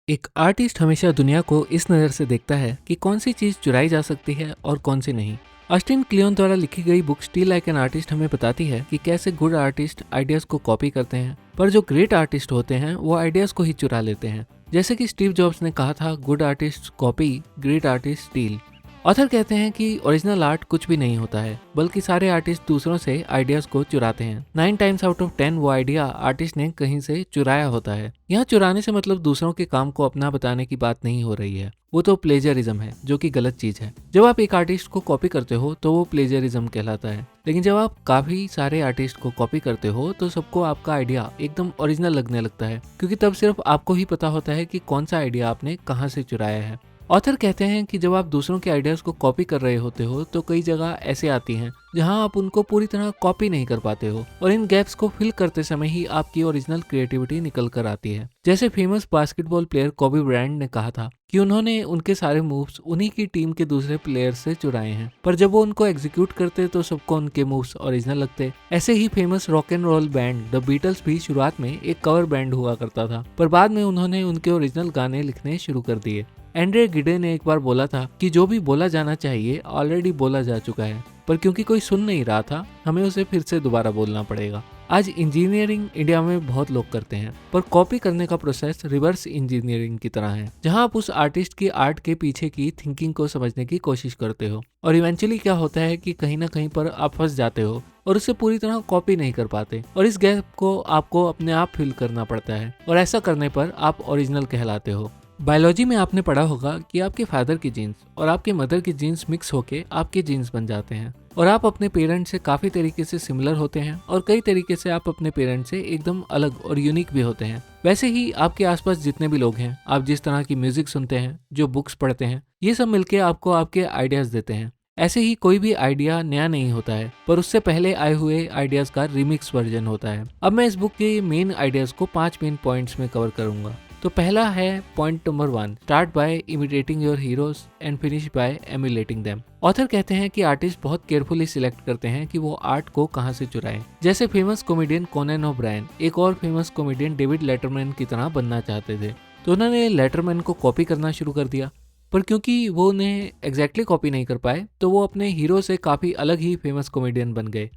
एक आर्टिस्ट हमेशा दुनिया को इस नज़र से देखता है कि कौन सी चीज़ चुराई जा सकती है और कौन सी नहीं। ऑस्टिन क्लियोन द्वारा लिखी गई book steel like an artist हमें बताती है कि कैसे गुड आर्टिस्ट आइडियाज को कॉपी करते हैं, पर जो ग्रेट आर्टिस्ट होते हैं वो आइडियाज को ही चुरा लेते हैं। जैसे कि स्टीव जॉब्स ने कहा था, good artist copy, great artist steel. Author कहते हैं कि ओरिजिनल आर्ट कुछ भी नहीं होता है, बल्कि सारे आर्टिस्ट दूसरों से आइडियाज को चुराते हैं। 9 टाइम्स आउट ऑफ 10 वो आइडिया आर्टिस्ट ने कहीं से चुराया होता है। यहाँ चुराने से मतलब दूसरों के काम को अपना बताने की बात नहीं हो रही है, वो तो प्लेजरिज्म है, जो कि गलत चीज है। जब आप एक आर्टिस्ट को कॉपी करते हो तो वो प्लेजरिज्म कहलाता है, लेकिन जब आप काफी सारे आर्टिस्ट को कॉपी करते हो तो सबको आपका आइडिया एकदम ओरिजिनल लगने लगता है, क्योंकि तब सिर्फ आपको ही पता होता है कि कौन सा आइडिया आपने कहाँ से चुराया है। ऑथर कहते हैं कि जब आप दूसरों के आइडियाज को कॉपी कर रहे होते हो तो कई जगह ऐसे आती हैं जहां आप उनको पूरी तरह कॉपी नहीं कर पाते हो, और इन गैप्स को फिल करते समय ही आपकी ओरिजिनल क्रिएटिविटी निकल कर आती है। जैसे फेमस बास्केटबॉल प्लेयर कोबी ब्रायंट ने कहा था कि उन्होंने उनके सारे मूव्स उन्हीं की टीम के दूसरे प्लेयर से चुराए हैं, पर जब वो उनको एग्जीक्यूट करते तो सबको उनके मूव्स ओरिजिनल लगते। ऐसे ही famous rock and roll band the Beatles भी शुरुआत में एक कवर बैंड हुआ करता था, पर बाद में उन्होंने उनके ओरिजिनल गाने लिखने शुरू कर दिए। एंड्रे गिडे ने एक बार बोला था कि जो भी बोला जाना चाहिए ऑलरेडी बोला जा चुका है, पर क्योंकि कोई सुन नहीं रहा था हमें उसे फिर से दोबारा बोलना पड़ेगा। आज इंजीनियरिंग इंडिया में बहुत लोग करते हैं, पर कॉपी करने का प्रोसेस रिवर्स इंजीनियरिंग की तरह है, जहां आप उस आर्टिस्ट की आर्ट के पीछे की थिंकिंग को समझने की कोशिश करते हो, और इवेंचुअली क्या होता है कि कहीं ना कहीं पर आप फंस जाते हो और उसे पूरी तरह कॉपी नहीं कर पाते, और इस गैप को आपको अपने आप फिल करना पड़ता है, और ऐसा करने पर आप ओरिजिनल कहलाते हो। बायोलॉजी में आपने पढ़ा होगा कि आपके फादर की जीन्स और आपके मदर की जीन्स मिक्स होके आपके जीन्स बन जाते हैं, और आप अपने पेरेंट्स से काफ़ी तरीके से सिमिलर होते हैं, और कई तरीके से आप अपने पेरेंट्स से एकदम अलग और यूनिक भी होते हैं। वैसे ही आपके आसपास जितने भी लोग हैं, आप जिस तरह की म्यूजिक सुनते हैं, जो बुक्स पढ़ते हैं, ये सब मिलके आपको आपके आइडियाज देते हैं। ऐसे ही कोई भी आइडिया नया नहीं होता है, पर उससे पहले आए हुए आइडियाज का रिमिक्स वर्जन होता है। अब मैं इस बुक के मेन आइडियाज को 5 मेन पॉइंट्स में कवर करूंगा। तो पहला है point number 1, start by imitating your heroes and finish by emulating them. Author कहते हैं कि आर्टिस्ट बहुत केयरफुली सिलेक्ट करते हैं कि वो आर्ट को कहां से चुराएं। जैसे फेमस कॉमेडियन कोनन ओब्रायन एक और फेमस कॉमेडियन डेविड लेटरमैन की तरह बनना चाहते थे, तो उन्होंने लेटरमैन को कॉपी करना शुरू कर दिया, पर क्योंकि वो उन्हें एग्जैक्टली कॉपी नहीं कर पाए तो वो अपने हीरो से काफी अलग ही फेमस कॉमेडियन बन गए।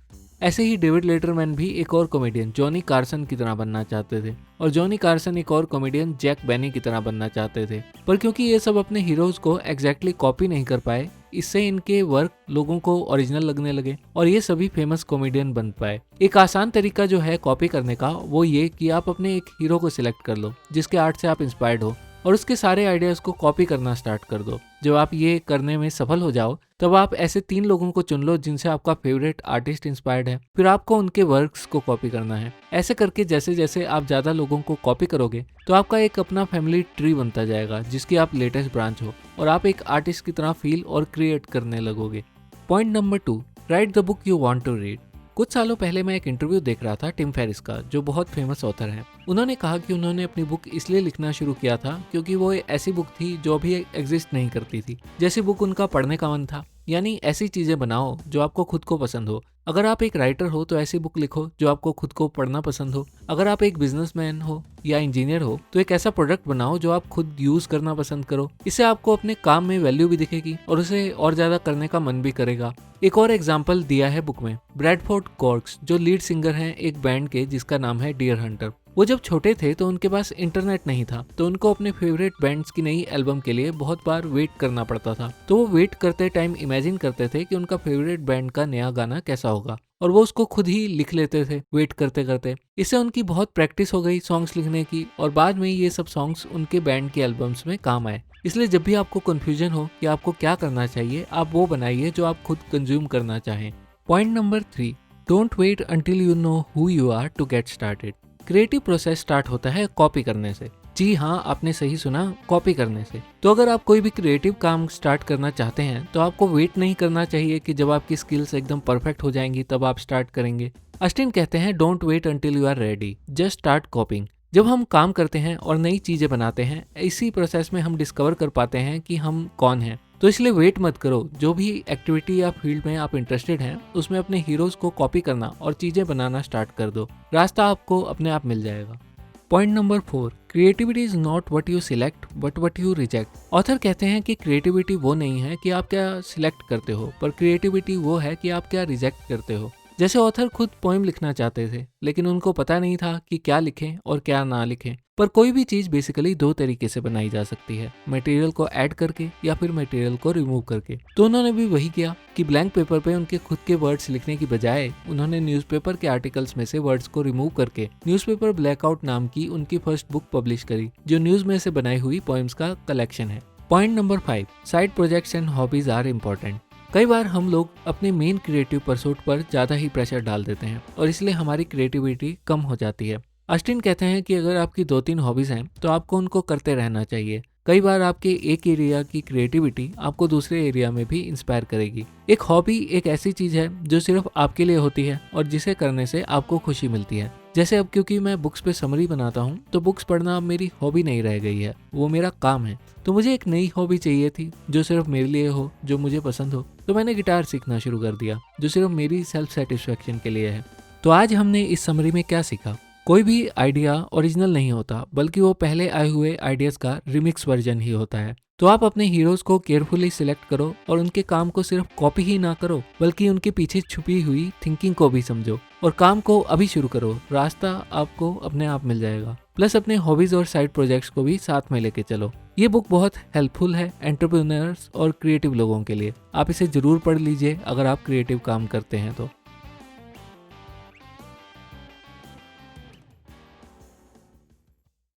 ऐसे ही डेविड लेटरमैन भी एक और कॉमेडियन जॉनी कार्सन की तरह बनना चाहते थे, और जॉनी कार्सन एक और कॉमेडियन जैक बेनी की तरह बनना चाहते थे, पर क्योंकि ये सब अपने हीरोज को एग्जैक्टली कॉपी नहीं कर पाए, इससे इनके वर्क लोगों को ओरिजिनल लगने लगे और ये सभी फेमस कॉमेडियन बन पाए। एक आसान तरीका जो है कॉपी करने का वो ये कि आप अपने एक हीरो को सिलेक्ट कर लो जिसके आर्ट से आप इंस्पायर्ड हो, और उसके सारे आइडियाज को कॉपी करना स्टार्ट कर दो। जब आप ये करने में सफल हो जाओ तब आप ऐसे 3 लोगों को चुन लो जिनसे आपका फेवरेट आर्टिस्ट इंस्पायर्ड है, फिर आपको उनके वर्क्स को कॉपी करना है। ऐसे करके जैसे जैसे आप ज्यादा लोगों को कॉपी करोगे तो आपका एक अपना फैमिली ट्री बनता जाएगा जिसकी आप लेटेस्ट ब्रांच हो, और आप एक आर्टिस्ट की तरह फील और क्रिएट करने लगोगे। Point number 2, write the book you want to read. कुछ सालों पहले मैं एक इंटरव्यू देख रहा था टिम फेरिस का, जो बहुत फेमस ऑथर हैं। उन्होंने कहा कि उन्होंने अपनी बुक इसलिए लिखना शुरू किया था क्योंकि वो एक ऐसी बुक थी जो अभी एग्जिस्ट नहीं करती थी, जैसी बुक उनका पढ़ने का मन था। यानी ऐसी चीजें बनाओ जो आपको खुद को पसंद हो। अगर आप एक राइटर हो तो ऐसी बुक लिखो जो आपको खुद को पढ़ना पसंद हो। अगर आप एक बिजनेसमैन हो या इंजीनियर हो तो एक ऐसा प्रोडक्ट बनाओ जो आप खुद यूज करना पसंद करो। इससे आपको अपने काम में वैल्यू भी दिखेगी और उसे और ज्यादा करने का मन भी करेगा। एक और एग्जाम्पल दिया है बुक में ब्रैडफोर्ड कॉर्क्स, जो लीड सिंगर हैं एक बैंड के जिसका नाम है डियर हंटर। वो जब छोटे थे तो उनके पास इंटरनेट नहीं था, तो उनको अपने फेवरेट बैंड्स की नई एल्बम के लिए बहुत बार वेट करना पड़ता था। तो वो वेट करते टाइम इमेजिन करते थे कि उनका फेवरेट बैंड का नया गाना कैसा होगा, और वो उसको खुद ही लिख लेते थे वेट करते करते। इससे उनकी बहुत प्रैक्टिस हो गई सॉन्ग्स लिखने की, और बाद में ये सब सॉन्ग्स उनके बैंड की एल्बम्स में काम आए। इसलिए जब भी आपको कंफ्यूजन हो कि आपको क्या करना चाहिए, आप वो बनाइए जो आप खुद कंज्यूम करना चाहें। Point number 3, don't wait until you know who you are to get started. Creative process start होता है कॉपी करने से। जी हाँ, आपने सही सुना, कॉपी करने से। तो अगर आप कोई भी क्रिएटिव काम स्टार्ट करना चाहते हैं तो आपको वेट नहीं करना चाहिए कि जब आपकी स्किल्स एकदम परफेक्ट हो जाएंगी तब आप स्टार्ट करेंगे। ऑस्टिन कहते हैं don't wait until you are ready, just start copying. जब हम काम करते हैं और नई चीजें बनाते हैं, इसी प्रोसेस में हम डिस्कवर कर पाते हैं कि हम कौन हैं। तो इसलिए वेट मत करो। जो भी एक्टिविटी या फील्ड में आप इंटरेस्टेड हैं उसमें अपने हीरोज को कॉपी करना और चीजें बनाना स्टार्ट कर दो। रास्ता आपको अपने आप मिल जाएगा। Point number 4, creativity is not what you select but what you reject. Author कहते हैं कि क्रिएटिविटी वो नहीं है कि आप क्या सिलेक्ट करते हो, पर क्रिएटिविटी वो है कि आप क्या रिजेक्ट करते हो। जैसे ऑथर खुद पोएम लिखना चाहते थे, लेकिन उनको पता नहीं था कि क्या लिखें और क्या ना लिखें। पर कोई भी चीज़ बेसिकली दो तरीके से बनाई जा सकती है, मटेरियल को ऐड करके या फिर मटेरियल को रिमूव करके। तो उन्होंने भी वही किया कि ब्लैंक पेपर पे उनके खुद के वर्ड्स लिखने की बजाय उन्होंने न्यूज़पेपर के आर्टिकल्स में से वर्ड्स को रिमूव करके न्यूज़पेपर ब्लैकआउट नाम की उनकी फर्स्ट बुक पब्लिश करी, जो न्यूज़ में से बनाई हुई पोएम्स का कलेक्शन है। Point number 5, side projects and hobbies are important. कई बार हम लोग अपने मेन क्रिएटिव परसूट पर ज़्यादा ही प्रेशर डाल देते हैं और इसलिए हमारी क्रिएटिविटी कम हो जाती है। ऑस्टिन कहते हैं कि अगर आपकी 2-3 हॉबीज़ हैं तो आपको उनको करते रहना चाहिए। कई बार आपके एक एरिया की क्रिएटिविटी आपको दूसरे एरिया में भी इंस्पायर करेगी। एक हॉबी एक ऐसी चीज़ है जो सिर्फ आपके लिए होती है और जिसे करने से आपको खुशी मिलती है। जैसे अब क्योंकि मैं बुक्स पे समरी बनाता हूँ तो बुक्स पढ़ना अब मेरी हॉबी नहीं रह गई है, वो मेरा काम है। तो मुझे एक नई हॉबी चाहिए थी जो सिर्फ मेरे लिए हो, जो मुझे पसंद हो। तो मैंने गिटार सीखना शुरू कर दिया, जो सिर्फ मेरी सेल्फ सेटिस्फेक्शन के लिए है। तो आज हमने इस समरी में क्या सीखा? कोई भी आइडिया ओरिजिनल नहीं होता, बल्कि वो पहले आए हुए आइडियाज़ का रिमिक्स वर्जन ही होता है। तो आप अपने हीरोज़ को केयरफुली सिलेक्ट करो और उनके काम को सिर्फ कॉपी ही ना करो, बल्कि उनके पीछे छुपी हुई थिंकिंग को भी समझो और काम को अभी शुरू करो। रास्ता आपको अपने आप मिल जाएगा। प्लस अपने हॉबीज़ और साइड प्रोजेक्ट्स को भी साथ में लेके चलो। ये बुक बहुत हेल्पफुल है एंटरप्रेन्योर्स और क्रिएटिव लोगों के लिए। आप इसे ज़रूर पढ़ लीजिए अगर आप क्रिएटिव काम करते हैं तो।